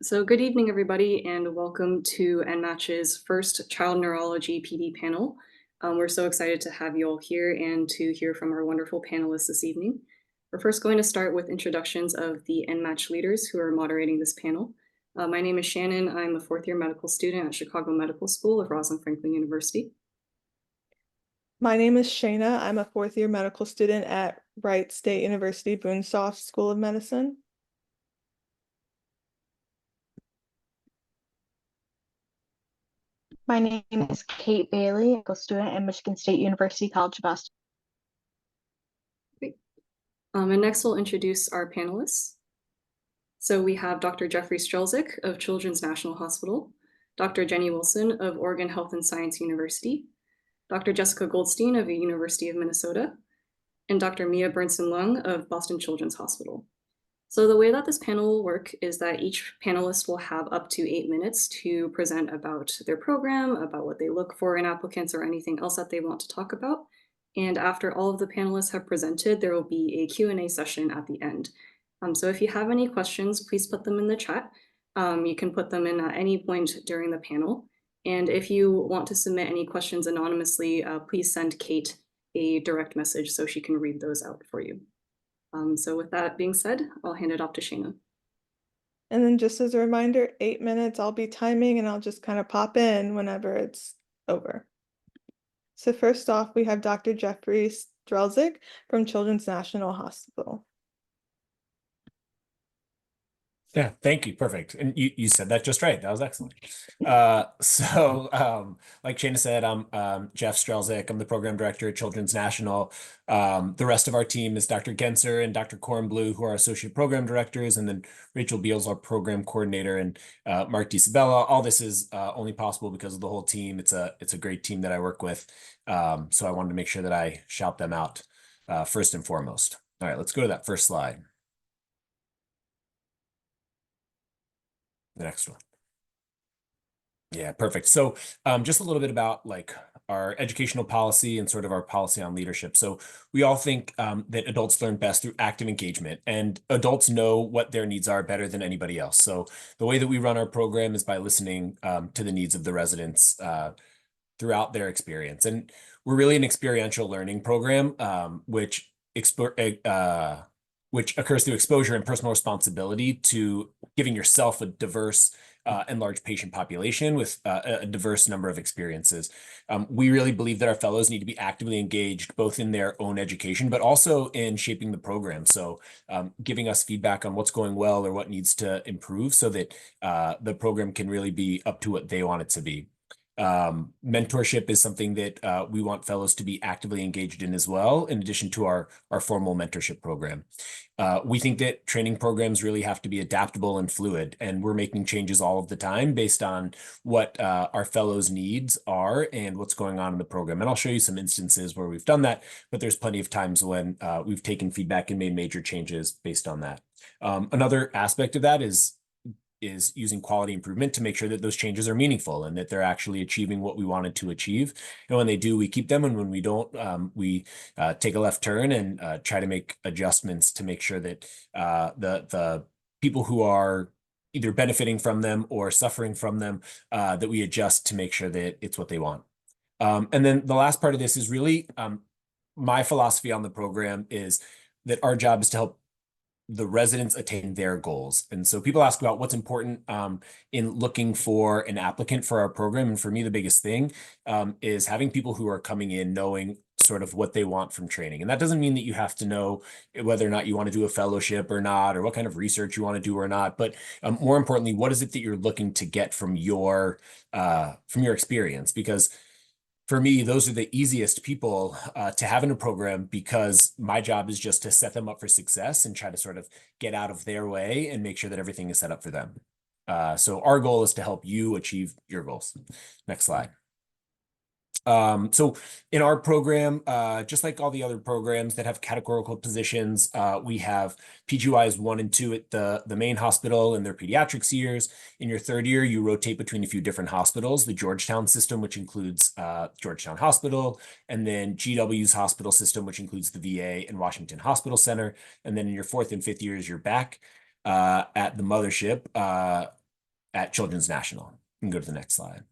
So good evening, everybody, and welcome to NMatch's first Child Neurology PD panel. We're so excited to have you all here and to hear from our wonderful panelists this evening. We're first going to start with introductions of the NMatch leaders who are moderating this panel. My name is Shannon. I'm a fourth-year medical student at Chicago Medical School of Rosalind Franklin University. My name is Shayna. I'm a fourth-year medical student at Wright State University Boonsoft School of Medicine. My name is Kate Bailey, medical student at Michigan State University College of Boston. Great. And next we'll introduce our panelists. So we have Dr. Jeffrey Strelzik of Children's National Hospital, Dr. Jenny Wilson of Oregon Health and Science University, Dr. Jessica Goldstein of the University of Minnesota, and Dr. Miya Bernson-Leung of Boston Children's Hospital. So the way that this panel will work is that each panelist will have up to 8 minutes to present about their program, about what they look for in applicants, or anything else that they want to talk about. And after all of the panelists have presented, there will be a Q&A session at the end. So if you have any questions, please put them in the chat. You can put them in at any point during the panel. And if you want to submit any questions anonymously, please send Kate a direct message so she can read those out for you. So with that being said, I'll hand it off to Shayna. And then just as a reminder, 8 minutes, I'll be timing and I'll just kind of pop in whenever it's over. So first off, we have Dr. Jeffrey Strelzik from Children's National Hospital. Yeah, thank you. Perfect. And you said that just right. That was excellent. Like Shana said, I'm Jeff Strelzik. I'm the program director at Children's National. The rest of our team is Dr. Genser and Dr. Kornblue, who are associate program directors, and then Rachel Beals, our program coordinator, and Mark DiSabella. All this is only possible because of the whole team. It's a great team that I work with. So I wanted to make sure that I shout them out first and foremost. All right, let's go to that first slide. The next one. Yeah, perfect. So just a little bit about like our educational policy and sort of our policy on leadership. So we all think that adults learn best through active engagement, and adults know what their needs are better than anybody else. So the way that we run our program is by listening to the needs of the residents throughout their experience. And we're really an experiential learning program, which occurs through exposure and personal responsibility to giving yourself a diverse and large patient population with a diverse number of experiences. We really believe that our fellows need to be actively engaged both in their own education, but also in shaping the program. So giving us feedback on what's going well or what needs to improve so that the program can really be up to what they want it to be. Mentorship is something that we want fellows to be actively engaged in as well, in addition to our formal mentorship program. We think that training programs really have to be adaptable and fluid, and we're making changes all of the time based on what our fellows' needs are and what's going on in the program. And I'll show you some instances where we've done that, but there's plenty of times when we've taken feedback and made major changes based on that. Another aspect of that is using quality improvement to make sure that those changes are meaningful and that they're actually achieving what we wanted to achieve. And when they do, we keep them. And when we don't, we take a left turn and try to make adjustments to make sure that the people who are either benefiting from them or suffering from them, that we adjust to make sure that it's what they want. And then the last part of this is really my philosophy on the program is that our job is to help the residents attain their goals. And so people ask about what's important in looking for an applicant for our program. And for me, the biggest thing is having people who are coming in knowing sort of what they want from training. And that doesn't mean that you have to know whether or not you want to do a fellowship or not, or what kind of research you want to do or not. But more importantly, what is it that you're looking to get from your experience? Because for me, those are the easiest people to have in a program, because my job is just to set them up for success and try to sort of get out of their way and make sure that everything is set up for them. So our goal is to help you achieve your goals. Next slide. So in our program, just like all the other programs that have categorical positions, we have PGYs 1 and 2 at the main hospital in their pediatrics years. In your third year, you rotate between a few different hospitals, the Georgetown system, which includes Georgetown Hospital, and then GW's hospital system, which includes the VA and Washington Hospital Center. And then in your fourth and fifth years, you're back at the mothership, at Children's National. You can go to the next slide.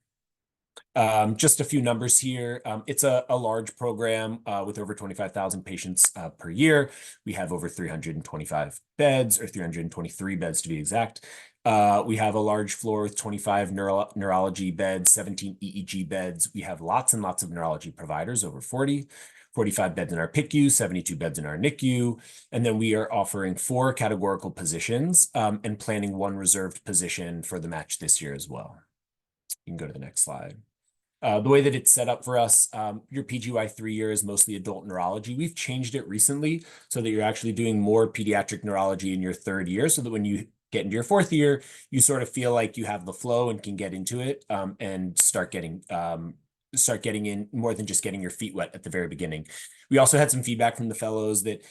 Just a few numbers here. It's a large program with over 25,000 patients per year. We have over 325 beds, or 323 beds to be exact. We have a large floor with 25 neurology beds, 17 EEG beds. We have lots and lots of neurology providers, over 40. 45 beds in our PICU, 72 beds in our NICU. And then we are offering 4 categorical positions and planning 1 reserved position for the match this year as well. You can go to the next slide. The way that it's set up for us, your PGY 3-year is mostly adult neurology. We've changed it recently so that you're actually doing more pediatric neurology in your 3rd year, so that when you get into your 4th year, you sort of feel like you have the flow and can get into it and start getting in more than just getting your feet wet at the very beginning. We also had some feedback from the fellows that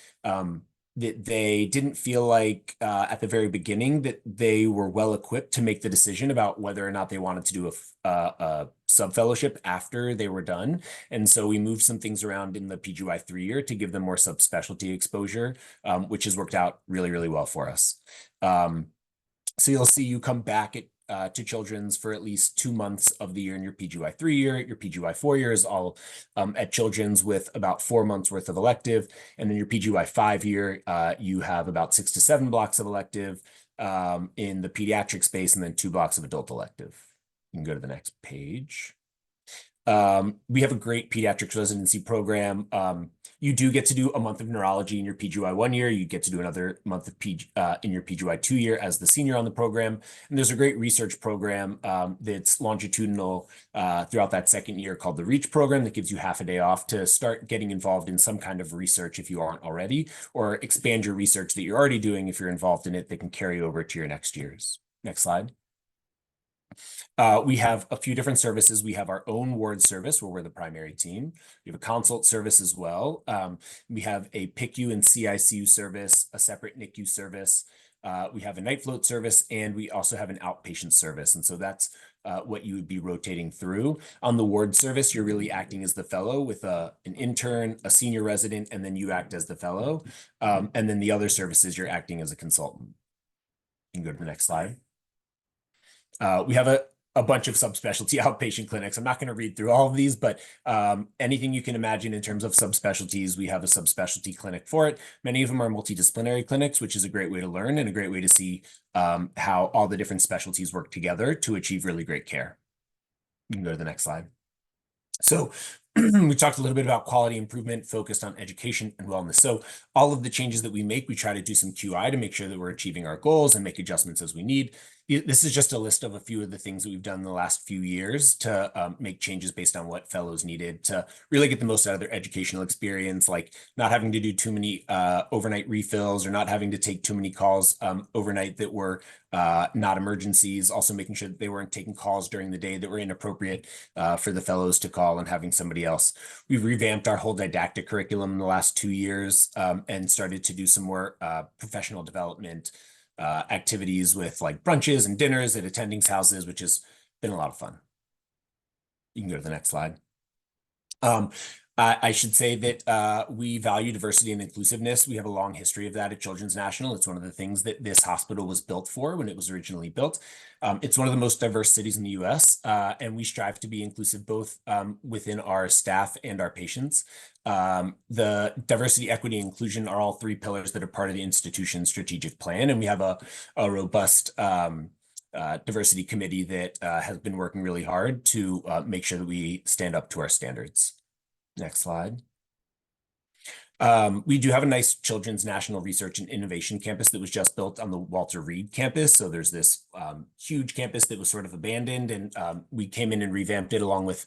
they didn't feel like at the very beginning that they were well equipped to make the decision about whether or not they wanted to do a sub-fellowship after they were done. And so we moved some things around in the PGY 3-year to give them more subspecialty exposure, which has worked out really, really well for us. So you'll see you come back to Children's for at least 2 months of the year in your PGY 3-year. Your PGY 4-year is all at Children's with about 4 months worth of elective. And then your PGY 5-year, you have about 6 to 7 blocks of elective in the pediatric space, and then 2 blocks of adult elective. You can go to the next page. We have a great pediatrics residency program. You do get to do a month of neurology in your PGY 1-year. You get to do another month of in your PGY 2-year as the senior on the program. And there's a great research program that's longitudinal throughout that 2nd year called the REACH program that gives you half a day off to start getting involved in some kind of research if you aren't already, or expand your research that you're already doing if you're involved in it that can carry over to your next years. Next slide. We have a few different services. We have our own ward service where we're the primary team. We have a consult service as well. We have a PICU and CICU service, a separate NICU service. We have a night float service, and we also have an outpatient service. And so that's what you would be rotating through. On the ward service, you're really acting as the fellow with an intern, a senior resident, and then you act as the fellow. And then the other services, you're acting as a consultant. You can go to the next slide. We have a bunch of subspecialty outpatient clinics. I'm not going to read through all of these, but anything you can imagine in terms of subspecialties, we have a subspecialty clinic for it. Many of them are multidisciplinary clinics, which is a great way to learn and a great way to see how all the different specialties work together to achieve really great care. You can go to the next slide. So we talked a little bit about quality improvement focused on education and wellness. So all of the changes that we make, we try to do some QI to make sure that we're achieving our goals and make adjustments as we need. This is just a list of a few of the things that we've done in the last few years to make changes based on what fellows needed to really get the most out of their educational experience, like not having to do too many overnight refills or not having to take too many calls overnight that were not emergencies, also making sure that they weren't taking calls during the day that were inappropriate for the fellows to call and having somebody else. We've revamped our whole didactic curriculum in the last 2 years and started to do some more professional development activities with like brunches and dinners at attendings' houses, which has been a lot of fun. You can go to the next slide. I should say that we value diversity and inclusiveness. We have a long history of that at Children's National. It's one of the things that this hospital was built for when it was originally built. It's one of the most diverse cities in the US, and we strive to be inclusive both within our staff and our patients. The diversity, equity, and inclusion are all 3 pillars that are part of the institution's strategic plan, and we have a robust diversity committee that has been working really hard to make sure that we stand up to our standards. Next slide. We do have a nice Children's National Research and Innovation campus that was just built on the Walter Reed campus. So there's this huge campus that was sort of abandoned, and we came in and revamped it along with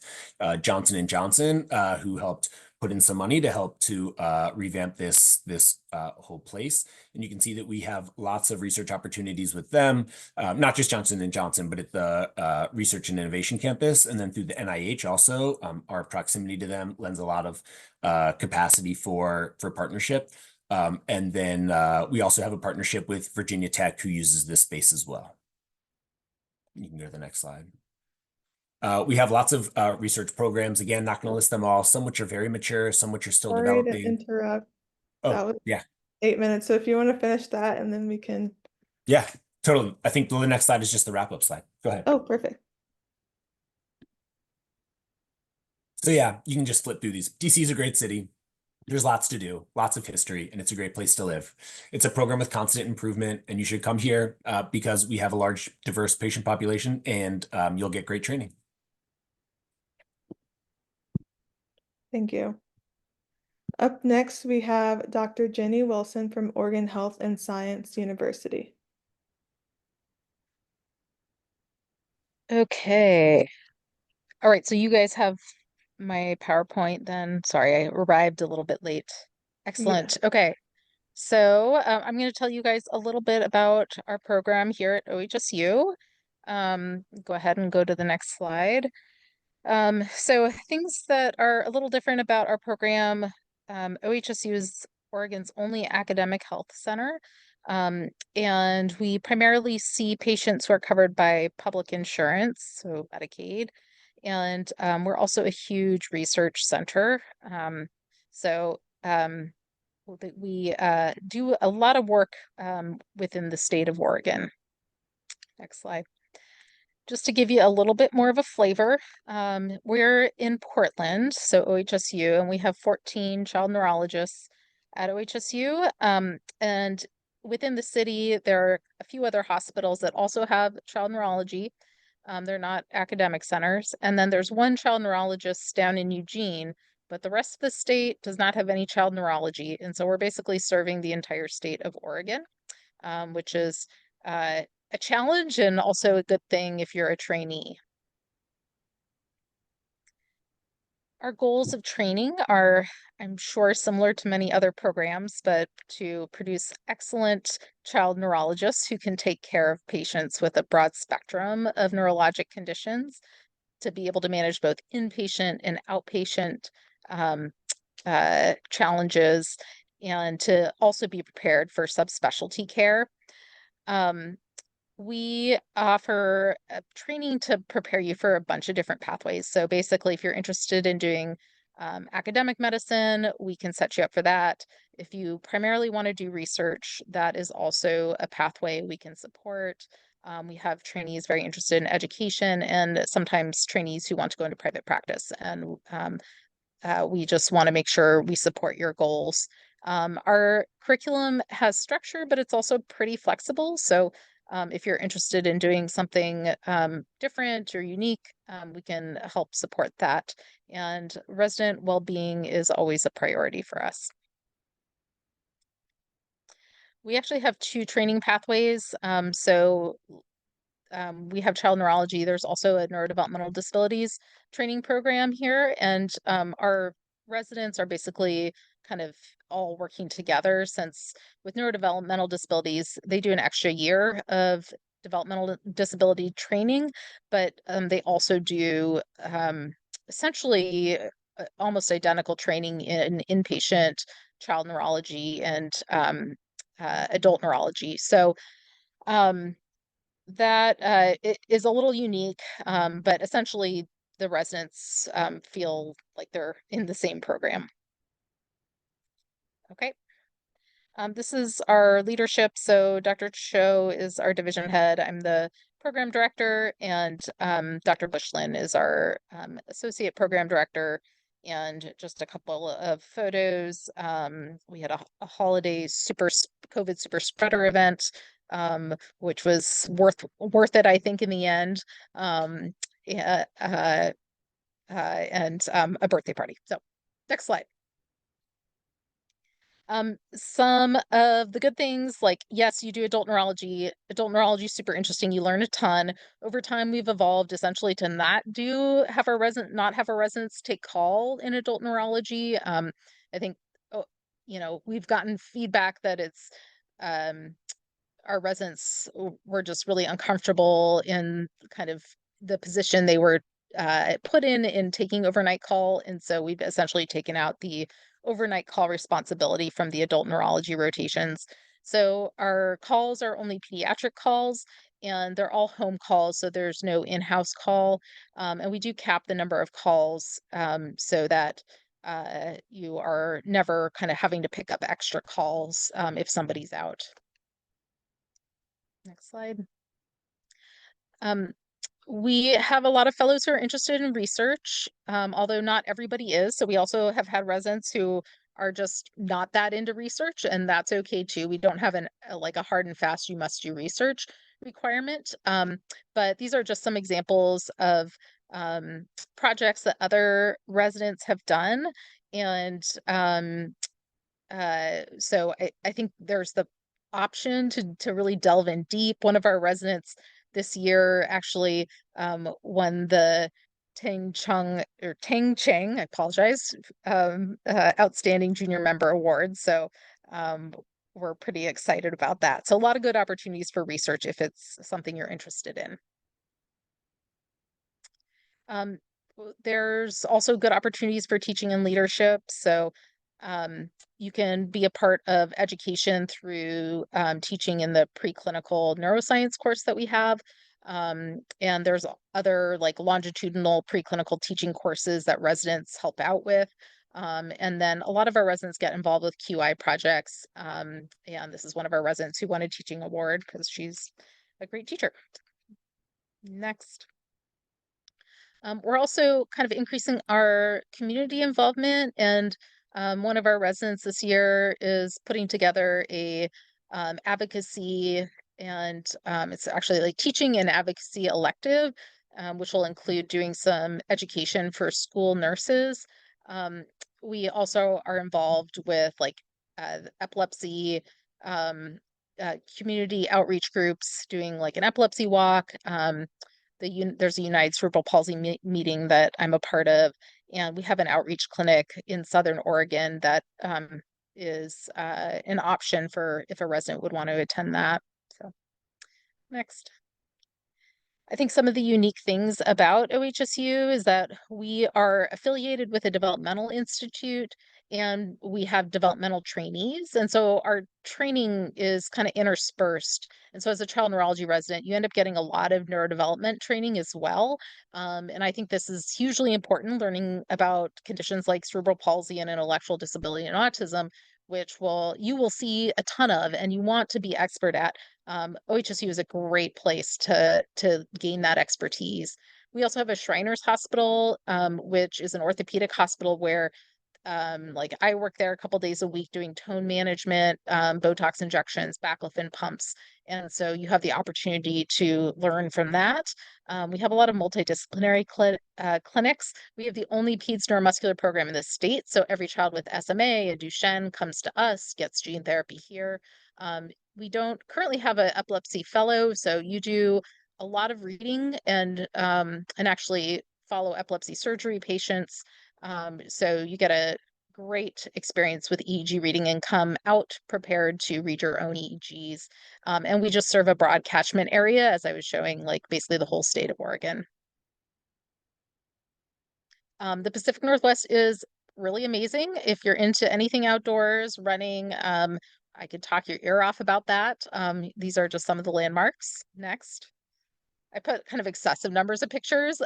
Johnson & Johnson, who helped put in some money to help to revamp this whole place. And you can see that we have lots of research opportunities with them, not just Johnson & Johnson, but at the Research and Innovation Campus. And then through the NIH also, our proximity to them lends a lot of capacity for partnership. And then we also have a partnership with Virginia Tech, who uses this space as well. You can go to the next slide. We have lots of research programs. Again, not going to list them all. Some which are very mature, some which are still developing. Sorry to interrupt. Oh, That was yeah. 8 minutes. So if you want to finish that, and then we can. Yeah. Totally. I think the next slide is just the wrap-up slide. Go ahead. Oh, perfect. So yeah, you can just flip through these. DC is a great city. There's lots to do, lots of history, and it's a great place to live. It's a program with constant improvement, and you should come here because we have a large, diverse patient population, and you'll get great training. Thank you. Up next, we have Dr. Jenny Wilson from Oregon Health and Science University. Okay. All right, so you guys have my PowerPoint then. Sorry, I arrived a little bit late. Excellent. Okay. So I'm going to tell you guys a little bit about our program here at OHSU. Go ahead and go to the next slide. So things that are a little different about our program, OHSU is Oregon's only academic health center. And we primarily see patients who are covered by public insurance, so Medicaid. And we're also a huge research center. We do a lot of work within the state of Oregon. Next slide. Just to give you a little bit more of a flavor, we're in Portland, so OHSU, and we have 14 child neurologists at OHSU. And within the city, there are a few other hospitals that also have child neurology. They're not academic centers. And then there's one child neurologist down in Eugene, but the rest of the state does not have any child neurology. And so we're basically serving the entire state of Oregon, which is a challenge and also a good thing if you're a trainee. Our goals of training are, I'm sure, similar to many other programs, but to produce excellent child neurologists who can take care of patients with a broad spectrum of neurologic conditions, to be able to manage both inpatient and outpatient challenges, and to also be prepared for subspecialty care. We offer training to prepare you for a bunch of different pathways. So basically, if you're interested in doing academic medicine, we can set you up for that. If you primarily want to do research, that is also a pathway we can support. We have trainees very interested in education and sometimes trainees who want to go into private practice. And we just want to make sure we support your goals. Our curriculum has structure, but it's also pretty flexible. So if you're interested in doing something different or unique, we can help support that. And resident well-being is always a priority for us. We actually have two training pathways. We have child neurology. There's also a neurodevelopmental disabilities training program here. And our residents are basically kind of all working together, since with neurodevelopmental disabilities, they do an extra year of developmental disability training, but they also do essentially almost identical training in inpatient child neurology and adult neurology. So that it is a little unique, but essentially the residents feel like they're in the same program. Okay. This is our leadership. So Dr. Cho is our division head. I'm the program director, and Dr. Bushlin is our associate program director. And just a couple of photos. We had a holiday COVID super spreader event, which was worth it, I think, in the end. Yeah, and a birthday party. So next slide. Some of the good things, like, yes, you do adult neurology. Adult neurology is super interesting. You learn a ton. Over time, we've evolved essentially to not have our residents take call in adult neurology. I think, we've gotten feedback that it's our residents were just really uncomfortable in kind of the position they were put in taking overnight call. And so we've essentially taken out the overnight call responsibility from the adult neurology rotations. So our calls are only pediatric calls, and they're all home calls, so there's no in-house call. And we do cap the number of calls so that you are never kind of having to pick up extra calls if somebody's out. Next slide. We have a lot of fellows who are interested in research, although not everybody is. So we also have had residents who are just not that into research, and that's okay too. We don't have like a hard and fast, you must do research requirement. But these are just some examples of projects that other residents have done. And so I think there's the option to really delve in deep. One of our residents this year actually won the Tang Cheng, I apologize, Outstanding Junior Member Award. So we're pretty excited about that. So a lot of good opportunities for research if it's something you're interested in. There's also good opportunities for teaching and leadership. So you can be a part of education through teaching in the preclinical neuroscience course that we have. And there's other like longitudinal preclinical teaching courses that residents help out with. And then a lot of our residents get involved with QI projects. And this is one of our residents who won a teaching award because she's a great teacher. Next. We're also kind of increasing our community involvement, and one of our residents this year is putting together a advocacy, and it's actually like teaching and advocacy elective, which will include doing some education for school nurses. We also are involved with like epilepsy community outreach groups, doing like an epilepsy walk. There's a United Cerebral Palsy meeting that I'm a part of, and we have an outreach clinic in Southern Oregon that is an option for if a resident would want to attend that. So next. I think some of the unique things about OHSU is that we are affiliated with a developmental institute and we have developmental trainees. And so our training is kind of interspersed. And so as a child neurology resident, you end up getting a lot of neurodevelopment training as well. And I think this is hugely important, learning about conditions like cerebral palsy and intellectual disability and autism, which you will see a ton of and you want to be expert at. OHSU is a great place to gain that expertise. We also have a Shriners Hospital, which is an orthopedic hospital where like I work there a couple days a week doing tone management, Botox injections, baclofen pumps. And so you have the opportunity to learn from that. We have a lot of multidisciplinary clinics. We have the only peds neuromuscular program in the state. So every child with SMA and Duchenne comes to us, gets gene therapy here. We don't currently have an epilepsy fellow. So you do a lot of reading and actually follow epilepsy surgery patients. So you get a great experience with EEG reading and come out prepared to read your own EEGs. And we just serve a broad catchment area, as I was showing, like basically the whole state of Oregon. The Pacific Northwest is really amazing. If you're into anything outdoors, running, I could talk your ear off about that. These are just some of the landmarks. Next. I put kind of excessive numbers of pictures.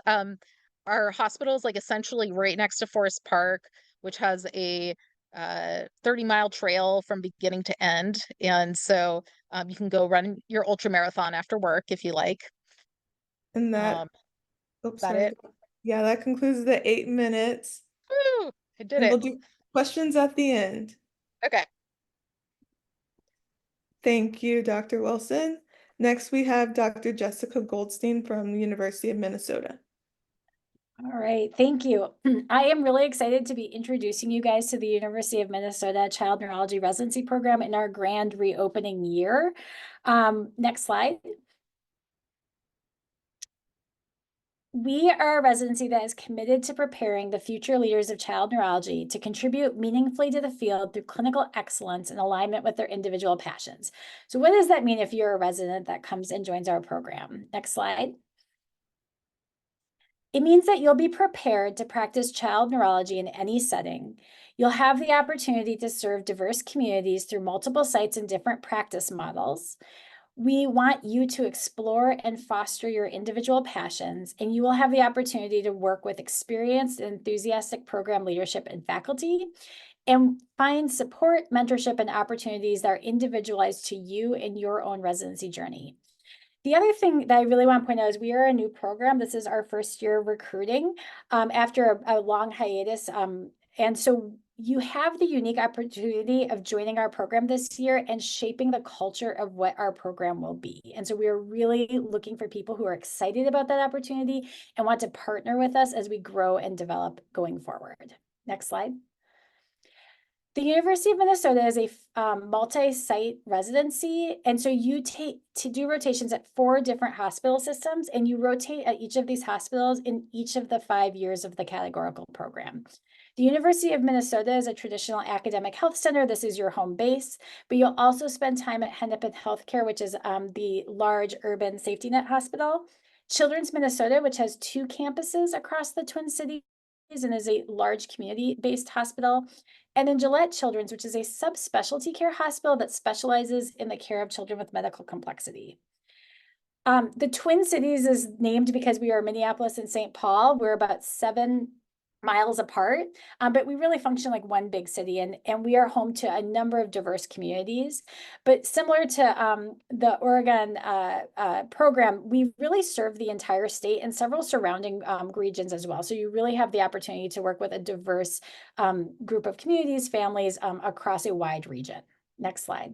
Our hospital is like essentially right next to Forest Park, which has a 30-mile trail from beginning to end. And so you can go run your ultra marathon after work if you like. And that, oops, that sorry. it? Yeah, that concludes the 8 minutes. Woo! I did And it. we'll do questions at the end. Okay. Thank you, Dr. Wilson. Next, we have Dr. Jessica Goldstein from the University of Minnesota. All right, thank you. I am really excited to be introducing you guys to the University of Minnesota Child Neurology Residency Program in our grand reopening year. Next slide. We are a residency that is committed to preparing the future leaders of child neurology to contribute meaningfully to the field through clinical excellence in alignment with their individual passions. So what does that mean if you're a resident that comes and joins our program? Next slide. It means that you'll be prepared to practice child neurology in any setting. You'll have the opportunity to serve diverse communities through multiple sites and different practice models. We want you to explore and foster your individual passions, and you will have the opportunity to work with experienced and enthusiastic program leadership and faculty, and find support, mentorship, and opportunities that are individualized to you in your own residency journey. The other thing that I really want to point out is we are a new program. This is our first year recruiting after a long hiatus. And so you have the unique opportunity of joining our program this year and shaping the culture of what our program will be. And so we are really looking for people who are excited about that opportunity and want to partner with us as we grow and develop going forward. Next slide. The University of Minnesota is a multi-site residency, and so you take to do rotations at 4 different hospital systems, and you rotate at each of these hospitals in each of the 5 years of the categorical program. The University of Minnesota is a traditional academic health center. This is your home base, but you'll also spend time at Hennepin Healthcare, which is the large urban safety net hospital. Children's Minnesota, which has 2 campuses across the Twin Cities and is a large community-based hospital. And then Gillette Children's, which is a subspecialty care hospital that specializes in the care of children with medical complexity. The Twin Cities is named because we are Minneapolis and St. Paul. We're about 7 miles apart, but we really function like one big city, and we are home to a number of diverse communities. But similar to the Oregon program, we really serve the entire state and several surrounding regions as well. So you really have the opportunity to work with a diverse group of communities, families across a wide region. Next slide.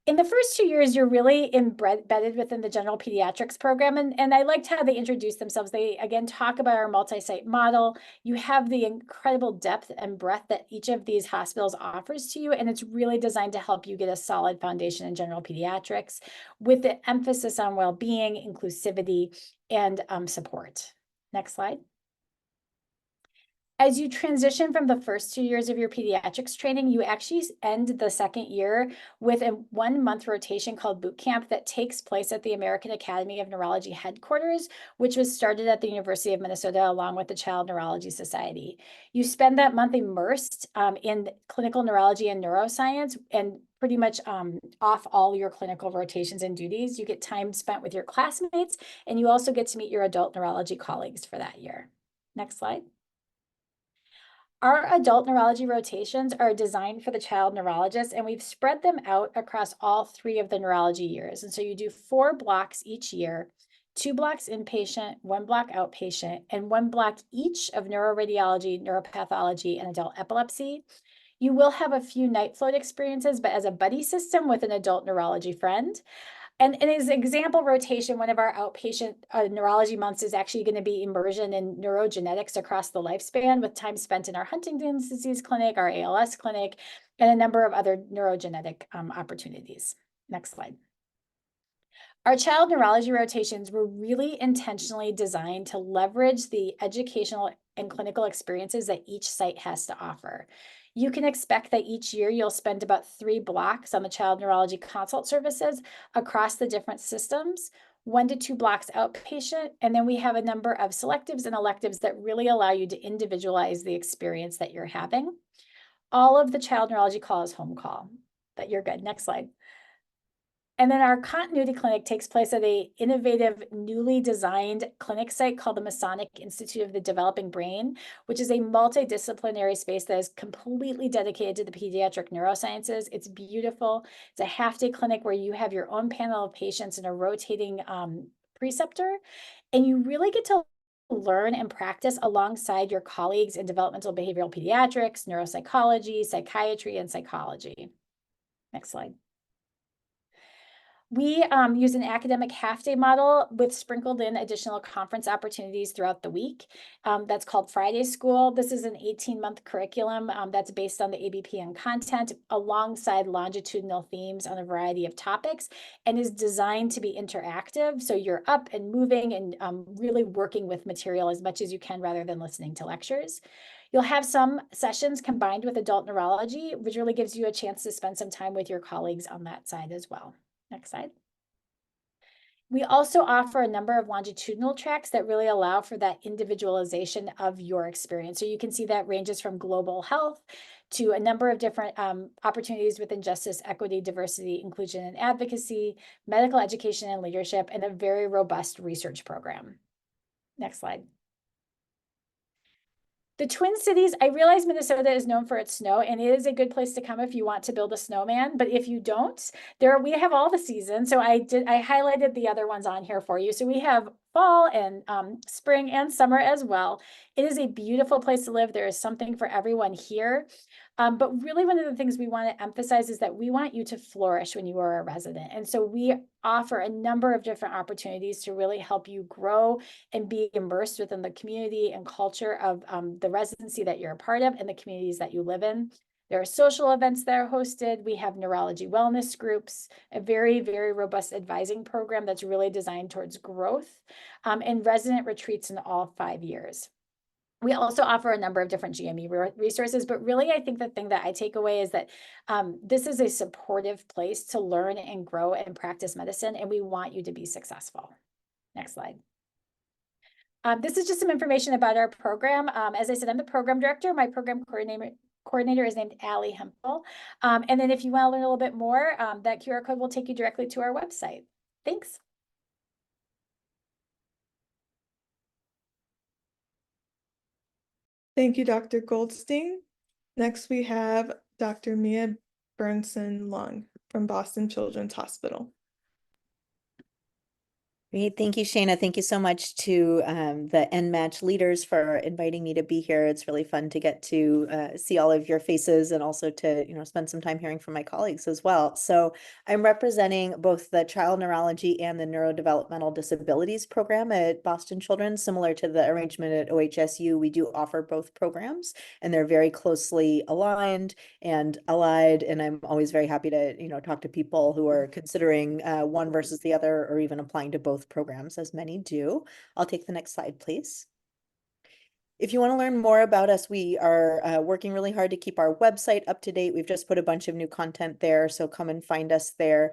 In the first 2 years, you're really embedded within the general pediatrics program. And I liked how they introduced themselves. They, again, talk about our multi-site model. You have the incredible depth and breadth that each of these hospitals offers to you. And it's really designed to help you get a solid foundation in general pediatrics with the emphasis on well-being, inclusivity, and support. Next slide. As you transition from the first 2 years of your pediatrics training, you actually end the second year with a 1-month rotation called boot camp that takes place at the American Academy of Neurology headquarters, which was started at the University of Minnesota along with the Child Neurology Society. You spend that month immersed in clinical neurology and neuroscience and pretty much off all your clinical rotations and duties. You get time spent with your classmates, and you also get to meet your adult neurology colleagues for that year. Next slide. Our adult neurology rotations are designed for the child neurologist, and we've spread them out across all 3 of the neurology years. And so you do 4 blocks each year, 2 blocks inpatient, 1 block outpatient, and 1 block each of neuroradiology, neuropathology, and adult epilepsy. You will have a few night float experiences, but as a buddy system with an adult neurology friend. And as an example rotation, one of our outpatient neurology months is actually going to be immersion in neurogenetics across the lifespan, with time spent in our Huntington's disease clinic, our ALS clinic, and a number of other neurogenetic opportunities. Next slide. Our child neurology rotations were really intentionally designed to leverage the educational and clinical experiences that each site has to offer. You can expect that each year you'll spend about 3 blocks on the child neurology consult services across the different systems, 1 to 2 blocks outpatient, and then we have a number of selectives and electives that really allow you to individualize the experience that you're having. All of the child neurology call is home call, but you're good. Next slide. And then our continuity clinic takes place at an innovative, newly designed clinic site called the Masonic Institute of the Developing Brain, which is a multidisciplinary space that is completely dedicated to the pediatric neurosciences. It's beautiful. It's a half-day clinic where you have your own panel of patients and a rotating preceptor, and you really get to learn and practice alongside your colleagues in developmental behavioral pediatrics, neuropsychology, psychiatry, and psychology. Next slide. We use an academic half-day model with sprinkled in additional conference opportunities throughout the week. That's called Friday School. This is an 18-month curriculum that's based on the ABPN content alongside longitudinal themes on a variety of topics and is designed to be interactive. So you're up and moving and really working with material as much as you can rather than listening to lectures. You'll have some sessions combined with adult neurology, which really gives you a chance to spend some time with your colleagues on that side as well. Next slide. We also offer a number of longitudinal tracks that really allow for that individualization of your experience. So you can see that ranges from global health to a number of different opportunities within justice, equity, diversity, inclusion, and advocacy, medical education and leadership, and a very robust research program. Next slide. The Twin Cities, I realize Minnesota is known for its snow, and it is a good place to come if you want to build a snowman. But if you don't, we have all the seasons. So I highlighted the other ones on here for you. So we have fall and spring and summer as well. It is a beautiful place to live. There is something for everyone here. But really, one of the things we want to emphasize is that we want you to flourish when you are a resident. And so we offer a number of different opportunities to really help you grow and be immersed within the community and culture of the residency that you're a part of and the communities that you live in. There are social events that are hosted. We have neurology wellness groups, a very, very robust advising program that's really designed towards growth, and resident retreats in all 5 years. We also offer a number of different GME resources, but really I think the thing that I take away is that this is a supportive place to learn and grow and practice medicine, and we want you to be successful. Next slide. This is just some information about our program. As I said, I'm the program director. My program coordinator is named Allie Hempel. And then if you want to learn a little bit more, that QR code will take you directly to our website. Thanks. Thank you, Dr. Goldstein. Next, we have Dr. Miya Bernson-Leung from Boston Children's Hospital. Great. Thank you, Shayna. Thank you so much to the NMatch leaders for inviting me to be here. It's really fun to get to see all of your faces and also to spend some time hearing from my colleagues as well. So I'm representing both the child neurology and the neurodevelopmental disabilities program at Boston Children's. Similar to the arrangement at OHSU, we do offer both programs, and they're very closely aligned and allied. And I'm always very happy to talk to people who are considering one versus the other, or even applying to both programs, as many do. I'll take the next slide, please. If you want to learn more about us, we are working really hard to keep our website up to date. We've just put a bunch of new content there, so come and find us there.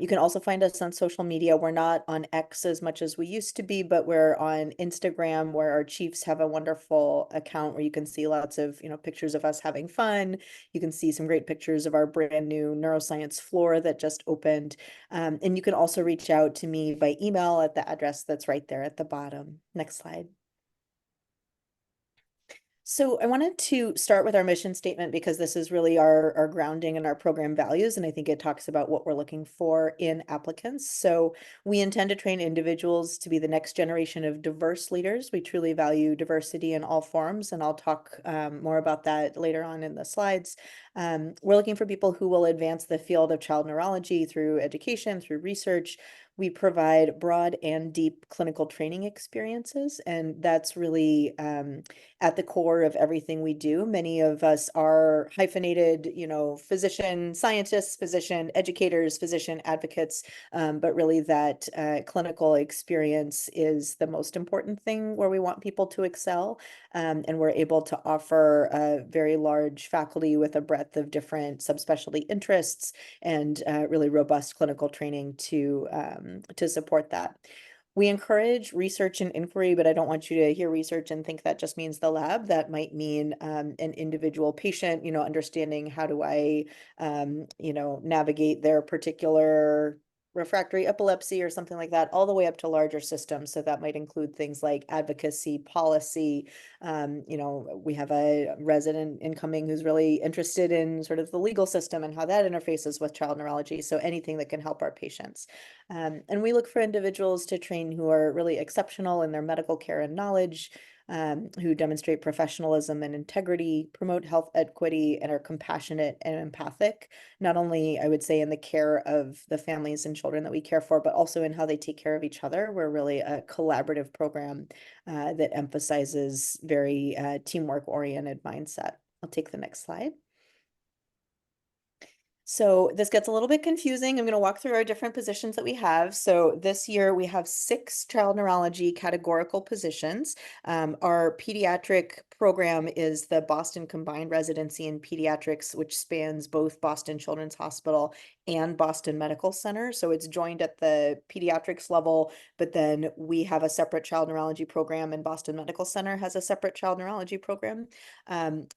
You can also find us on social media. We're not on X as much as we used to be, but we're on Instagram, where our chiefs have a wonderful account where you can see lots of pictures of us having fun. You can see some great pictures of our brand new neuroscience floor that just opened. And you can also reach out to me by email at the address that's right there at the bottom. Next slide. So I wanted to start with our mission statement, because this is really our grounding and our program values, and I think it talks about what we're looking for in applicants. So we intend to train individuals to be the next generation of diverse leaders. We truly value diversity in all forms, and I'll talk more about that later on in the slides. We're looking for people who will advance the field of child neurology through education, through research. We provide broad and deep clinical training experiences, and that's really at the core of everything we do. Many of us are hyphenated, physician scientists, physician educators, physician advocates, but really that clinical experience is the most important thing where we want people to excel. And we're able to offer a very large faculty with a breadth of different subspecialty interests and really robust clinical training to support that. We encourage research and inquiry, but I don't want you to hear research and think that just means the lab. That might mean an individual patient, understanding how do I, navigate their particular refractory epilepsy or something like that, all the way up to larger systems. So that might include things like advocacy, policy. We have a resident incoming who's really interested in sort of the legal system and how that interfaces with child neurology. So anything that can help our patients. And we look for individuals to train who are really exceptional in their medical care and knowledge, who demonstrate professionalism and integrity, promote health equity, and are compassionate and empathic, not only, I would say, in the care of the families and children that we care for, but also in how they take care of each other. We're really a collaborative program that emphasizes very teamwork-oriented mindset. I'll take the next slide. So this gets a little bit confusing. I'm going to walk through our different positions that we have. So this year we have 6 child neurology categorical positions. Our pediatric program is the Boston Combined Residency in Pediatrics, which spans both Boston Children's Hospital and Boston Medical Center. So it's joined at the pediatrics level, but then we have a separate child neurology program, and Boston Medical Center has a separate child neurology program.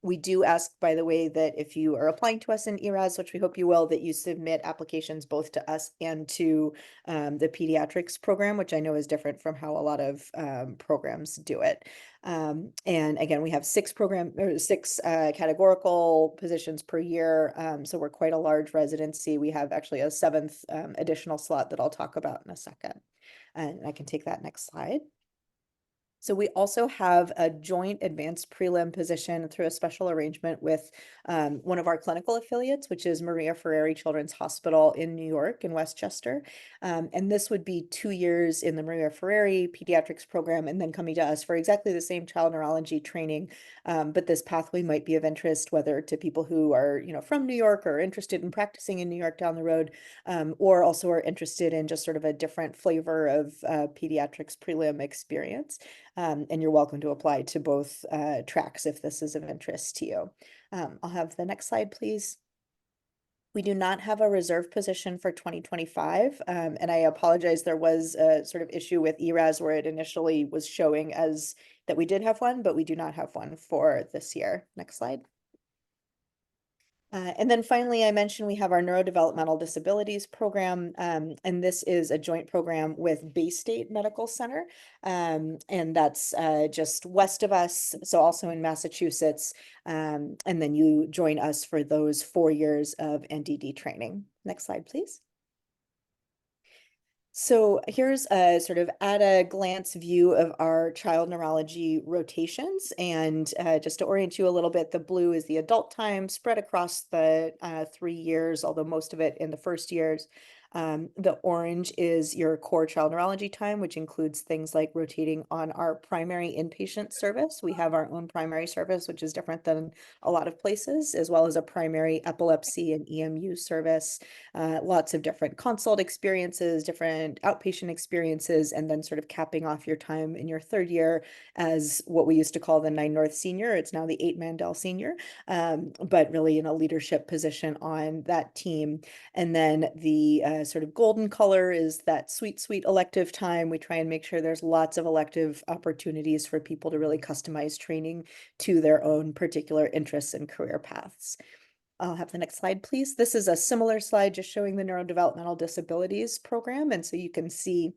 We do ask, by the way, that if you are applying to us in ERAS, which we hope you will, that you submit applications both to us and to the pediatrics program, which I know is different from how a lot of programs do it. And again, we have have six categorical positions per year. So we're quite a large residency. We have actually a seventh additional slot that I'll talk about in a second. And I can take that next slide. So we also have a joint advanced prelim position through a special arrangement with one of our clinical affiliates, which is Maria Ferrari Children's Hospital in New York in Westchester. And this would be 2 years in the Maria Ferrari pediatrics program and then coming to us for exactly the same child neurology training. But this pathway might be of interest, whether to people who are, from New York or interested in practicing in New York down the road, or also are interested in just sort of a different flavor of pediatrics prelim experience. And you're welcome to apply to both tracks if this is of interest to you. I'll have the next slide, please. We do not have a reserve position for 2025, and I apologize, there was a sort of issue with ERAS where it initially was showing as that we did have one, but we do not have one for this year. Next slide. And then finally, I mentioned we have our neurodevelopmental disabilities program, and this is a joint program with Bay State Medical Center, and that's just west of us, so also in Massachusetts, and then you join us for those 4 years of NDD training. Next slide, please. So here's a sort of at a glance view of our child neurology rotations. And just to orient you a little bit, the blue is the adult time spread across the 3 years, although most of it in the first years. The orange is your core child neurology time, which includes things like rotating on our primary inpatient service. We have our own primary service, which is different than a lot of places, as well as a primary epilepsy and EMU service. Lots of different consult experiences, different outpatient experiences, and then sort of capping off your time in your third year as what we used to call the 9 North Senior. It's now the 8 Mandel Senior, but really in a leadership position on that team. And then the sort of golden color is that sweet, sweet elective time. We try and make sure there's lots of elective opportunities for people to really customize training to their own particular interests and career paths. I'll have the next slide, please. This is a similar slide just showing the neurodevelopmental disabilities program. And so you can see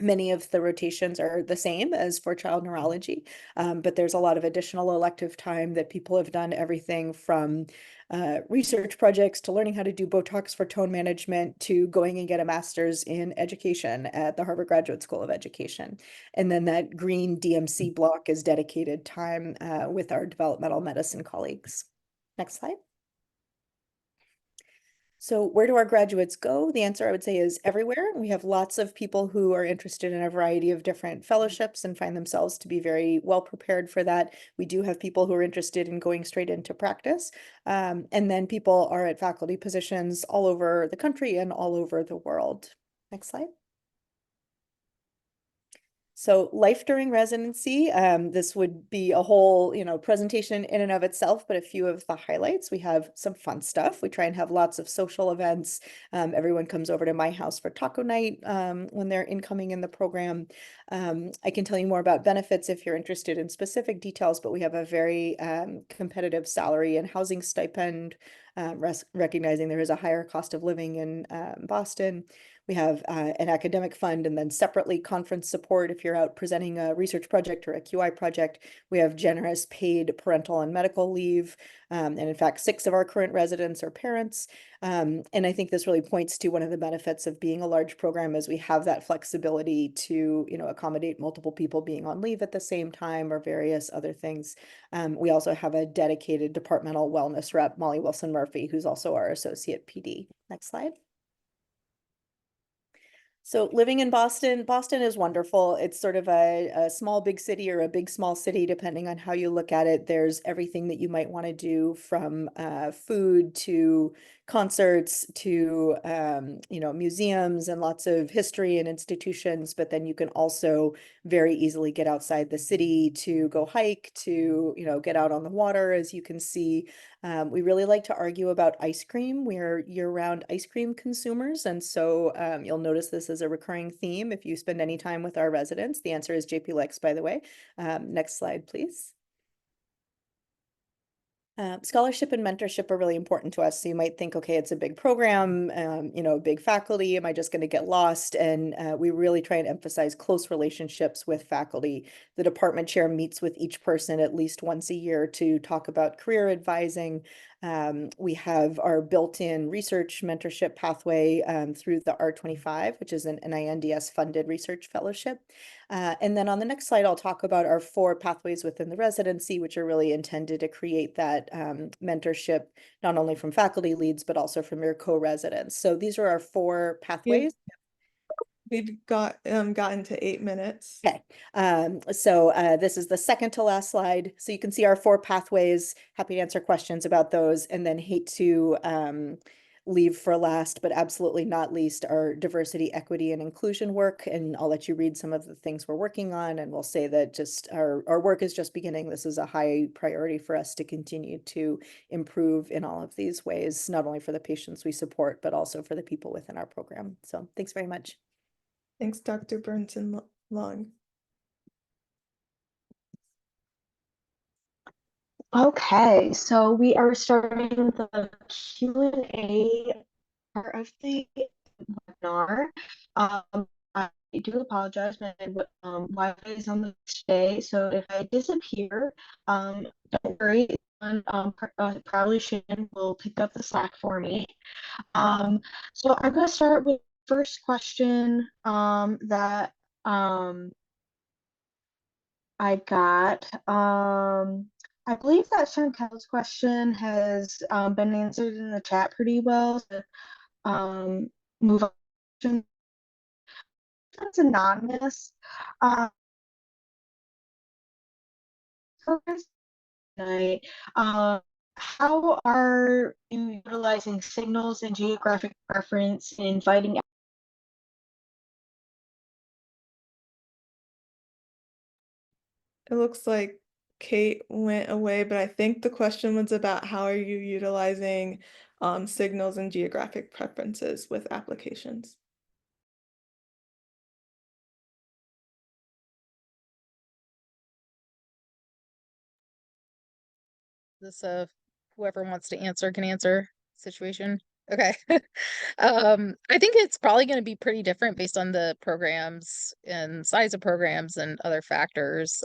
many of the rotations are the same as for child neurology, but there's a lot of additional elective time that people have done everything from research projects to learning how to do Botox for tone management to going and get a master's in education at the Harvard Graduate School of Education. And then that green DMC block is dedicated time with our developmental medicine colleagues. Next slide. So where do our graduates go? The answer I would say is everywhere. We have lots of people who are interested in a variety of different fellowships and find themselves to be very well prepared for that. We do have people who are interested in going straight into practice. And then people are at faculty positions all over the country and all over the world. Next slide. So life during residency, this would be a whole, presentation in and of itself, but a few of the highlights. We have some fun stuff. We try and have lots of social events. Everyone comes over to my house for taco night when they're incoming in the program. I can tell you more about benefits if you're interested in specific details, but we have a very competitive salary and housing stipend, recognizing there is a higher cost of living in Boston. We have an academic fund and then separately conference support if you're out presenting a research project or a QI project. We have generous paid parental and medical leave. And in fact, 6 of our current residents are parents. And I think this really points to one of the benefits of being a large program is we have that flexibility to, accommodate multiple people being on leave at the same time or various other things. We also have a dedicated departmental wellness rep, Molly Wilson-Murphy, who's also our associate PD. Next slide. So living in Boston is wonderful. It's sort of a small, big city or a big, small city, depending on how you look at it. There's everything that you might want to do from food to concerts to, museums and lots of history and institutions. But then you can also very easily get outside the city to go hike, to, get out on the water, as you can see. We really like to argue about ice cream. We're year-round ice cream consumers. And so you'll notice this is a recurring theme if you spend any time with our residents. The answer is JP Lex, by the way. Next slide, please. Scholarship and mentorship are really important to us. So you might think, okay, it's a big program, big faculty. Am I just going to get lost? And we really try and emphasize close relationships with faculty. The department chair meets with each person at least once a year to talk about career advising. We have our built-in research mentorship pathway through the R25, which is an NINDS funded research fellowship. And then on the next slide, I'll talk about our 4 pathways within the residency, which are really intended to create that mentorship, not only from faculty leads, but also from your co-residents. So these are our 4 pathways. We've gotten to 8 minutes. Okay, so this is the second to last slide. So you can see our 4 pathways. Happy to answer questions about those, and then hate to leave for last, but absolutely not least, our diversity, equity, and inclusion work. And I'll let you read some of the things we're working on, and we'll say that just our work is just beginning. This is a high priority for us to continue to improve in all of these ways, not only for the patients we support, but also for the people within our program. So thanks very much. Thanks, Dr. Bernson-Leung. Okay, so we are starting the Q&A part of the webinar. I do apologize, my Wi-Fi is on the today, so if I disappear, don't worry. Probably Shannon will pick up the slack for me. So I'm going to start with the first question that I got. I believe that Chantel's question has been answered in the chat pretty well. So, move on. That's anonymous. Tonight, how are you utilizing signals and geographic preference in inviting? It looks like Kate went away, but I think the question was about how are you utilizing signals and geographic preferences with applications? This whoever wants to answer can answer situation. Okay. I think it's probably going to be pretty different based on the programs and size of programs and other factors.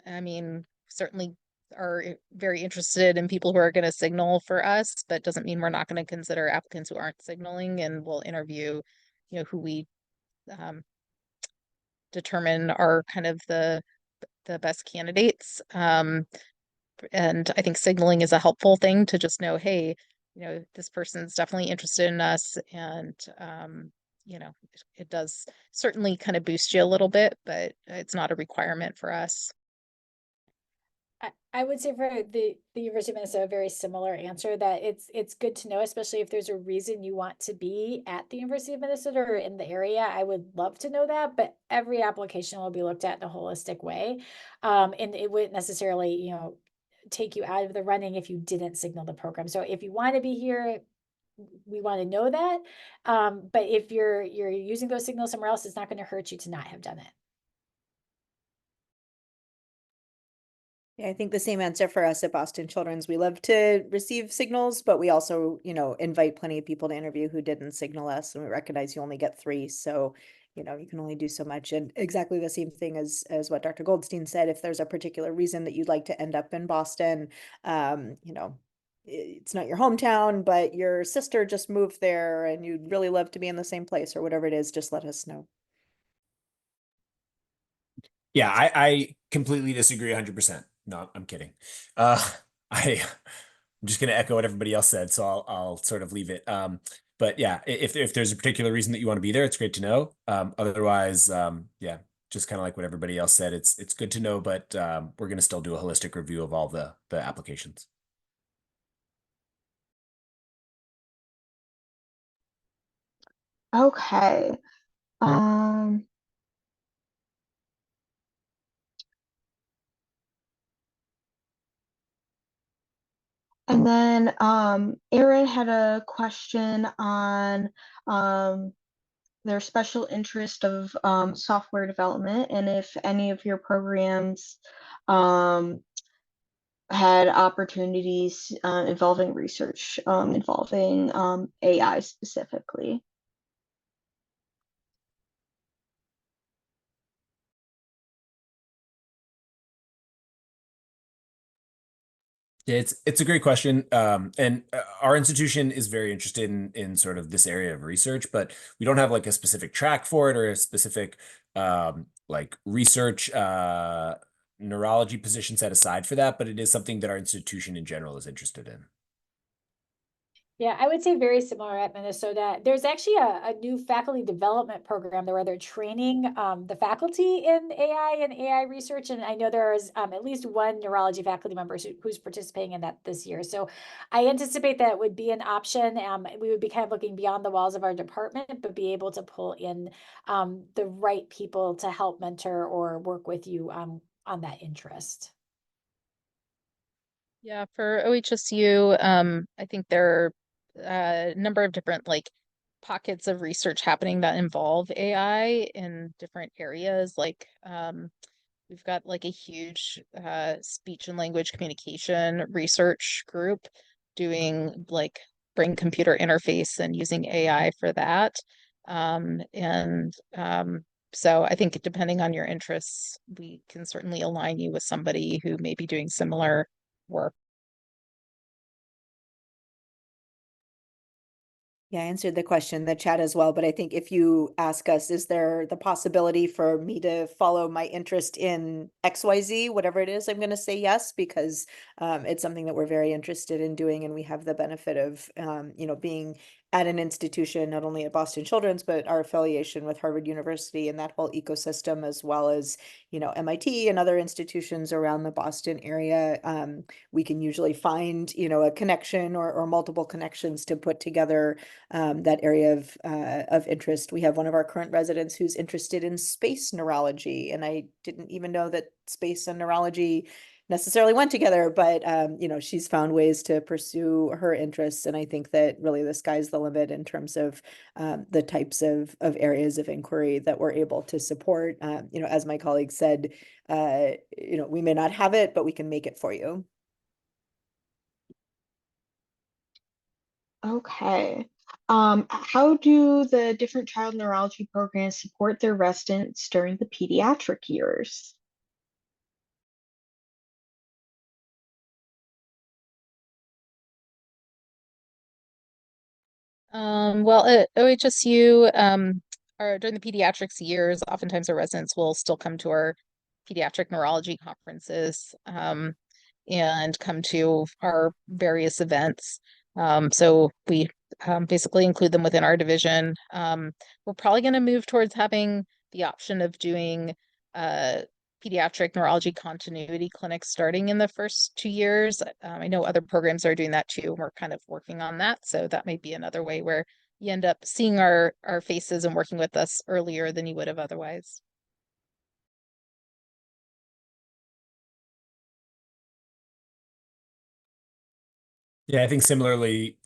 I mean, certainly are very interested in people who are going to signal for us, but doesn't mean we're not going to consider applicants who aren't signaling, and we'll interview, who we determine are kind of the best candidates. And I think signaling is a helpful thing to just know, hey, this person's definitely interested in us, and it does certainly kind of boost you a little bit, but it's not a requirement for us. I would say for the University of Minnesota, a very similar answer, that it's good to know, especially if there's a reason you want to be at the University of Minnesota or in the area. I would love to know that, but every application will be looked at in a holistic way. And it wouldn't necessarily, take you out of the running if you didn't signal the program. So if you want to be here, we want to know that. But if you're using those signals somewhere else, it's not going to hurt you to not have done it. Yeah, I think the same answer for us at Boston Children's. We love to receive signals, but we also, invite plenty of people to interview who didn't signal us, and we recognize you only get 3. So, you can only do so much. And exactly the same thing as what Dr. Goldstein said. If there's a particular reason that you'd like to end up in Boston, it's not your hometown, but your sister just moved there and you'd really love to be in the same place or whatever it is, just let us know. Yeah, I completely disagree 100%. No, I'm kidding. I'm just going to echo what everybody else said, so I'll sort of leave it. But yeah, if there's a particular reason that you want to be there, it's great to know. Otherwise, yeah, just kind of like what everybody else said, it's good to know, but we're going to still do a holistic review of all the applications. Okay. And then Aaron had a question on their special interest of software development, and if any of your programs had opportunities involving research involving AI specifically. Yeah, it's a great question. And our institution is very interested in sort of this area of research, but we don't have like a specific track for it or a specific like research neurology position set aside for that, but it is something that our institution in general is interested in. Yeah, I would say very similar at Minnesota. There's actually a new faculty development program where they're training the faculty in AI and AI research. And I know there is at least one neurology faculty member who's participating in that this year. So I anticipate that would be an option. We would be kind of looking beyond the walls of our department, but be able to pull in the right people to help mentor or work with you on that interest. Yeah, for OHSU, I think there are a number of different like pockets of research happening that involve AI in different areas. Like we've got like a huge speech and language communication research group doing like brain computer interface and using AI for that. So I think depending on your interests, we can certainly align you with somebody who may be doing similar work. Yeah, I answered the question in the chat as well, but I think if you ask us, is there the possibility for me to follow my interest in XYZ, whatever it is, I'm going to say yes, because it's something that we're very interested in doing, and we have the benefit of, being at an institution, not only at Boston Children's, but our affiliation with Harvard University and that whole ecosystem, as well as, MIT and other institutions around the Boston area. We can usually find, a connection or multiple connections to put together that area of interest. We have one of our current residents who's interested in space neurology, and I didn't even know that space and neurology necessarily went together, but she's found ways to pursue her interests, and I think that really the sky's the limit in terms of the types of areas of inquiry that we're able to support. As my colleague said, we may not have it, but we can make it for you. Okay. How do the different child neurology programs support their residents during the pediatric years? Well, at OHSU, during the pediatrics years, oftentimes our residents will still come to our pediatric neurology conferences and come to our various events. So we basically include them within our division. We're probably going to move towards having the option of doing pediatric neurology continuity clinics starting in the first 2 years. I know other programs are doing that too. We're kind of working on that. So that might be another way where you end up seeing our faces and working with us earlier than you would have otherwise. Yeah, I think similarly,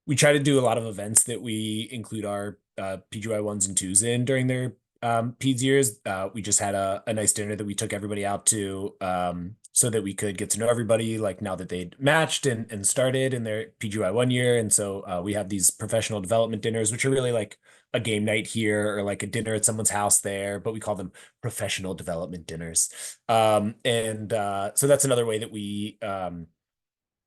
we try to do a lot of events that we include our PGY 1s and 2s in during their PEDS years. We just had a nice dinner that we took everybody out to so that we could get to know everybody, like now that they'd matched and started in their PGY 1 year. And so we have these professional development dinners, which are really like a game night here or like a dinner at someone's house there, but we call them professional development dinners. So that's another way that we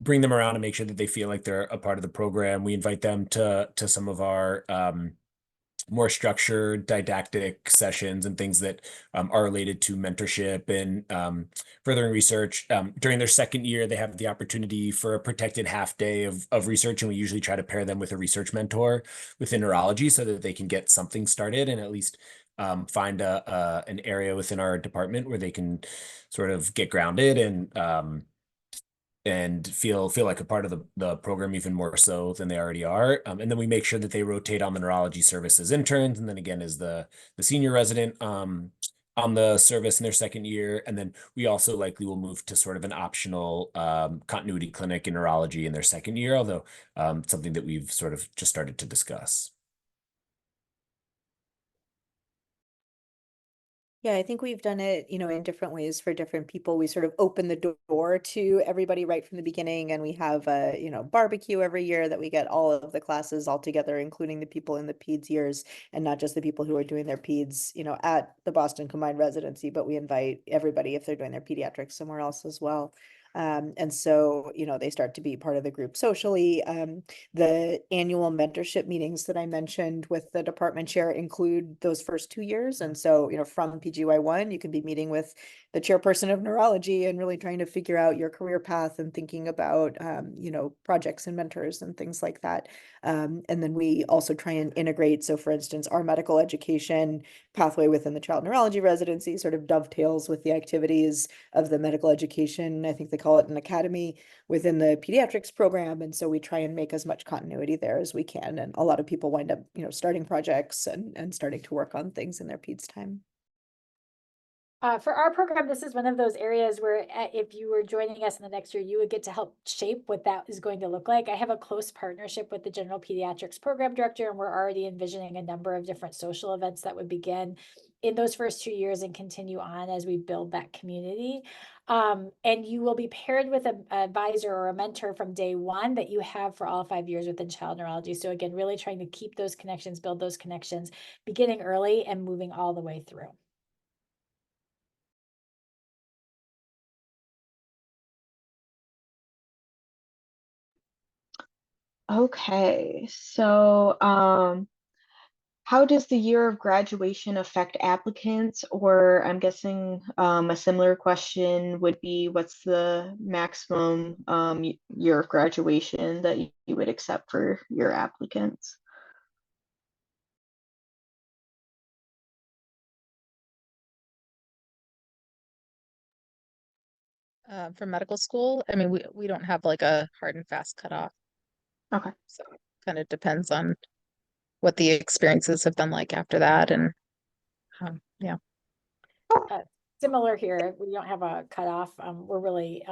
bring them around and make sure that they feel like they're a part of the program. We invite them to some of our more structured didactic sessions and things that are related to mentorship and furthering research. During their second year, they have the opportunity for a protected half day of research, and we usually try to pair them with a research mentor within neurology so that they can get something started and at least find an area within our department where they can sort of get grounded and feel like a part of the program even more so than they already are. And then we make sure that they rotate on the neurology service as interns, and then again as the senior resident on the service in their second year. And then we also likely will move to sort of an optional continuity clinic in neurology in their second year, although something that we've sort of just started to discuss. Yeah, I think we've done it, in different ways for different people. We sort of open the door to everybody right from the beginning, and we have a, barbecue every year that we get all of the classes all together, including the people in the peds years, and not just the people who are doing their peds, at the Boston Combined Residency, but we invite everybody if they're doing their pediatrics somewhere else as well. And so, they start to be part of the group socially. The annual mentorship meetings that I mentioned with the department chair include those first 2 years. And so, from PGY1, you can be meeting with the chairperson of neurology and really trying to figure out your career path and thinking about, projects and mentors and things like that. And then we also try and integrate. So for instance, our medical education pathway within the child neurology residency sort of dovetails with the activities of the medical education. I think they call it an academy within the pediatrics program. And so we try and make as much continuity there as we can. And a lot of people wind up, starting projects and starting to work on things in their peds time. For our program, this is one of those areas where if you were joining us in the next year, you would get to help shape what that is going to look like. I have a close partnership with the General Pediatrics Program Director, and we're already envisioning a number of different social events that would begin in those first 2 years and continue on as we build that community. And you will be paired with an advisor or a mentor from day one that you have for all 5 years within child neurology. So again, really trying to keep those connections, build those connections, beginning early and moving all the way through. Okay, so how does the year of graduation affect applicants? Or I'm guessing a similar question would be, what's the maximum year of graduation that you would accept for your applicants? For medical school, I mean, we don't have like a hard and fast cutoff. Okay. So it kind of depends on what the experiences have been like after that. And yeah. Similar here, we don't have a cutoff. We're really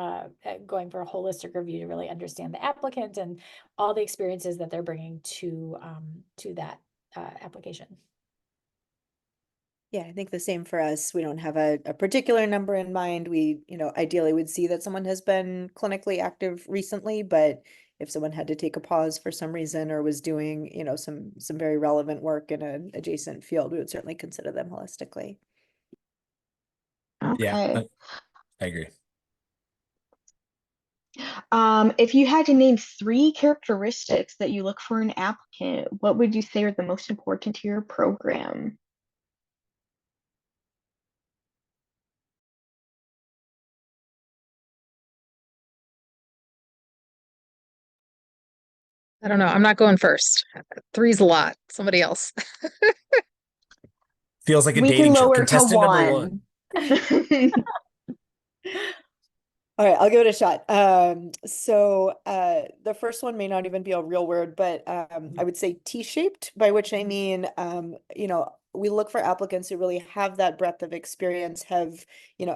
going for a holistic review to really understand the applicant and all the experiences that they're bringing to that application. Yeah, I think the same for us. We don't have a particular number in mind. We, ideally would see that someone has been clinically active recently, but if someone had to take a pause for some reason or was doing, some very relevant work in an adjacent field, we would certainly consider them holistically. Yeah, Okay. I agree. If you had to name 3 characteristics that you look for in an applicant, what would you say are the most important to your program? I don't know. I'm not going first. 3's a lot. Somebody else. Feels like a We can dating show. lower to Contestant number 1. 1. All right, I'll give it a shot. So the first one may not even be a real word, but I would say T-shaped, by which I mean, we look for applicants who really have that breadth of experience, have,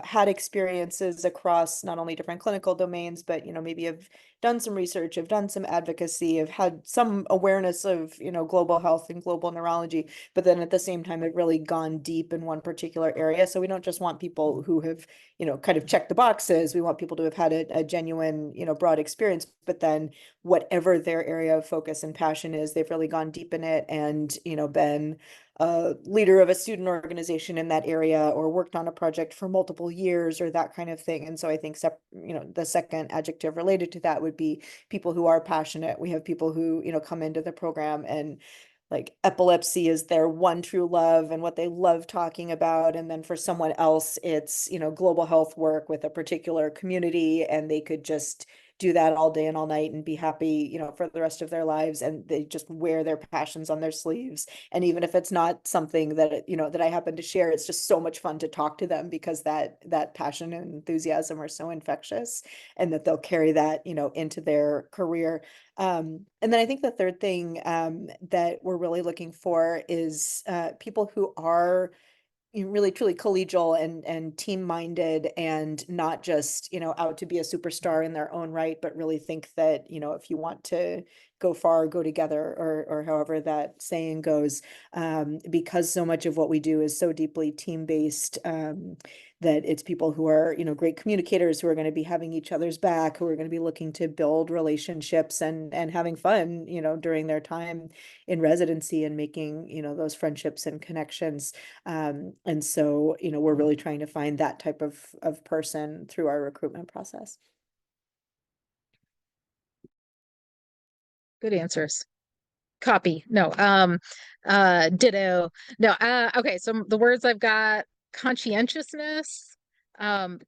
had experiences across not only different clinical domains, but, maybe have done some research, have done some advocacy, have had some awareness of, global health and global neurology, but then at the same time have really gone deep in one particular area. So we don't just want people who have, kind of checked the boxes. We want people to have had a genuine, broad experience, but then whatever their area of focus and passion is, they've really gone deep in it and, been a leader of a student organization in that area or worked on a project for multiple years or that kind of thing. And so I think, the second adjective related to that would be people who are passionate. We have people who, come into the program and like epilepsy is their one true love and what they love talking about. And then for someone else, it's, global health work with a particular community, and they could just do that all day and all night and be happy, for the rest of their lives. And they just wear their passions on their sleeves. And even if it's not something that, that I happen to share, it's just so much fun to talk to them because that passion and enthusiasm are so infectious, and that they'll carry that, into their career. And then I think the third thing that we're really looking for is people who are really truly collegial and team minded, and not just, out to be a superstar in their own right, but really think that, if you want to go far, go together, or however that saying goes, because so much of what we do is so deeply team based, that it's people who are, great communicators, who are going to be having each other's back, who are going to be looking to build relationships and having fun, during their time in residency, and making, those friendships and connections. And so, we're really trying to find that type of person through our recruitment process. Good answers. Copy. No, ditto. No, okay, so the words I've got: conscientiousness,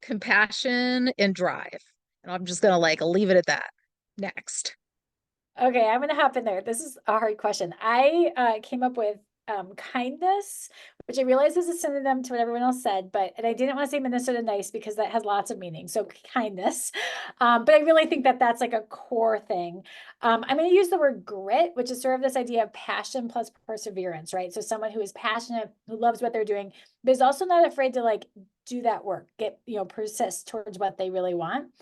compassion, and drive. And I'm just gonna leave it at that. Next. Okay, I'm gonna hop in there. This is a hard question. I came up with kindness, which I realize is a synonym to what everyone else said, and I didn't want to say Minnesota nice because that has lots of meaning. So kindness, but I really think that that's like a core thing. I'm going to use the word grit, which is sort of this idea of passion plus perseverance, right? So someone who is passionate, who loves what they're doing, but is also not afraid to do that work, persist towards what they really want.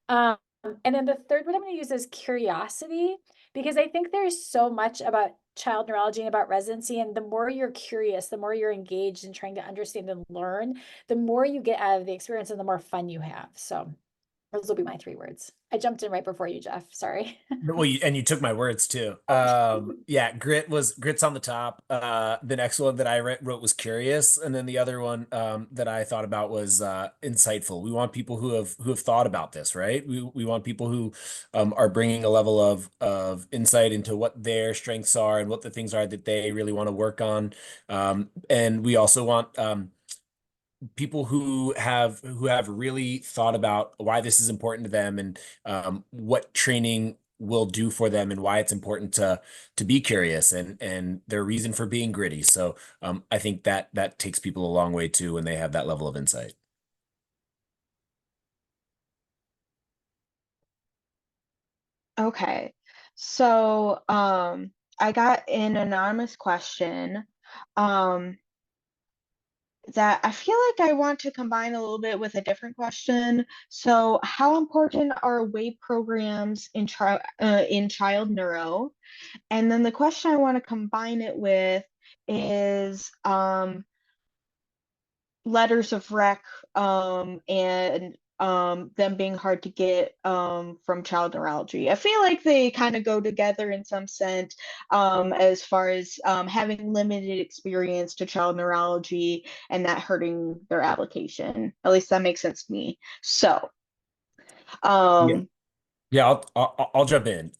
And then the third one I'm going to use is curiosity, because I think there's so much about child neurology and about residency. And the more you're curious, the more you're engaged in trying to understand and learn, the more you get out of the experience and the more fun you have. So those will be my 3 words. I jumped in right before you, Jeff. Sorry. Well, and you took my words too. Yeah, grit's on the top. The next one that I wrote was curious, and then the other one that I thought about was insightful. We want people who have thought about this, right? We want people who are bringing a level of insight into what their strengths are and what the things are that they really want to work on. And we also want people who have really thought about why this is important to them, and what training will do for them, and why it's important to be curious, and their reason for being gritty. So I think that takes people a long way too when they have that level of insight. Okay. So, I got an anonymous question. That I feel like I want to combine a little bit with a different question. So, how important are weight programs in child neuro? And then the question I want to combine it with is letters of rec, and them being hard to get from child neurology. I feel like they kind of go together in some sense, as far as having limited experience to child neurology and that hurting their application. At least that makes sense to me. So, Yeah. um, Yeah, I'll jump in.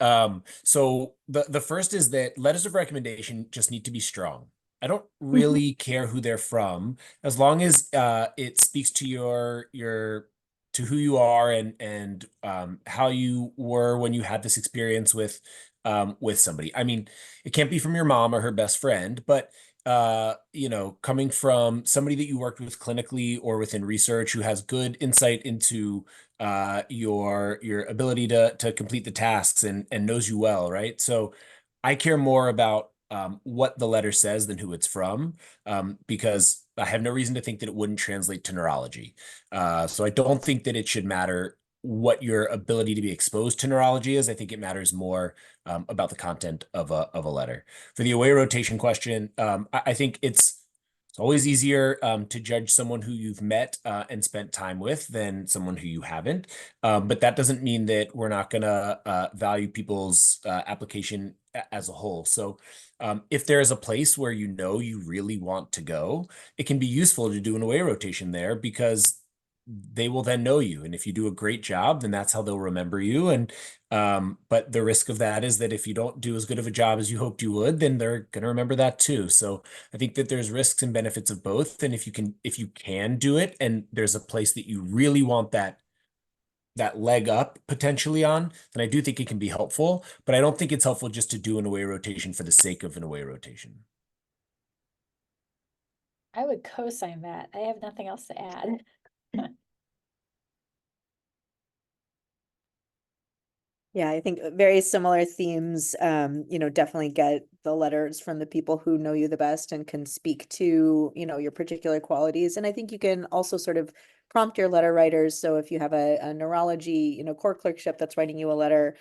So the first is that letters of recommendation just need to be strong. I don't mhm. really care who they're from, as long as it speaks to your to who you are, and how you were when you had this experience with somebody. I mean, it can't be from your mom or her best friend, but coming from somebody that you worked with clinically or within research, who has good insight into your ability to complete the tasks, and knows you well, right? So I care more about what the letter says than who it's from, because I have no reason to think that it wouldn't translate to neurology. So I don't think that it should matter what your ability to be exposed to neurology is. I think it matters more about the content of a letter. For the away rotation question, I think it's always easier to judge someone who you've met and spent time with than someone who you haven't. But that doesn't mean that we're not going to value people's application as a whole. So if there is a place where you really want to go, it can be useful to do an away rotation there, because they will then know you. And if you do a great job, then that's how they'll remember you. And but the risk of that is that if you don't do as good of a job as you hoped you would, then they're going to remember that too. So I think that there's risks and benefits of both. And if you can do it, and there's a place that you really want that leg up potentially on, then I do think it can be helpful. But I don't think it's helpful just to do an away rotation for the sake of an away rotation. I would co-sign that. I have nothing else to add. Yeah, I think very similar themes, definitely get the letters from the people who know you the best and can speak to, your particular qualities. And I think you can also sort of prompt your letter writers. So if you have a neurology, core clerkship that's writing you a letter,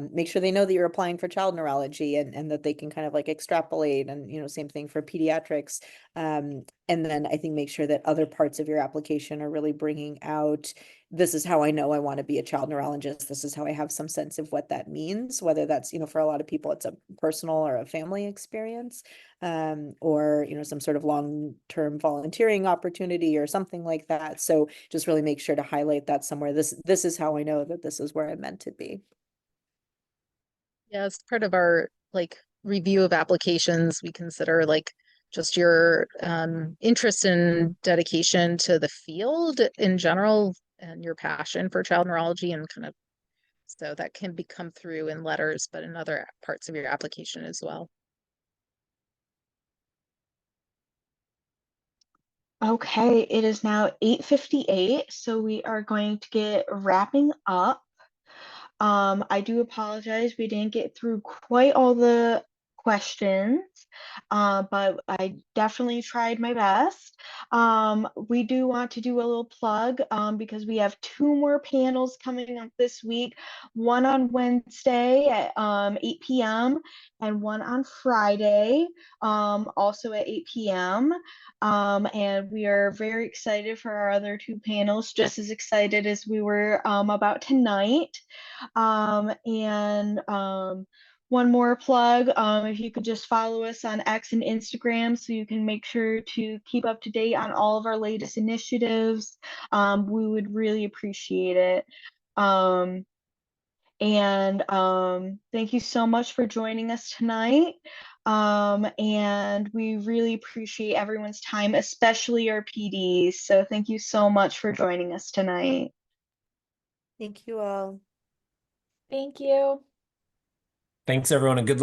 make sure they know that you're applying for child neurology and that they can kind of like extrapolate and, same thing for pediatrics. And then I think make sure that other parts of your application are really bringing out, this is how I know I want to be a child neurologist. This is how I have some sense of what that means, whether that's, for a lot of people, it's a personal or a family experience, or, some sort of long-term volunteering opportunity or something like that. So just really make sure to highlight that somewhere. This is how I know that this is where I'm meant to be. Yeah, as part of our like review of applications, we consider like just your interest and dedication to the field in general and your passion for child neurology, and kind of so that can come through in letters, but in other parts of your application as well. Okay, it is now 8:58, so we are going to get wrapping up. I do apologize, we didn't get through quite all the questions, but I definitely tried my best. We do want to do a little plug because we have 2 more panels coming up this week, one on Wednesday at 8 p.m. and one on Friday, also at 8 p.m. And we are very excited for our other 2 panels, just as excited as we were about tonight. One more plug, if you could just follow us on X and Instagram so you can make sure to keep up to date on all of our latest initiatives, we would really appreciate it. Thank you so much for joining us tonight. And we really appreciate everyone's time, especially our PDs. So thank you so much for joining us tonight. Thank you all. Thank you. Thanks, everyone, and good luck.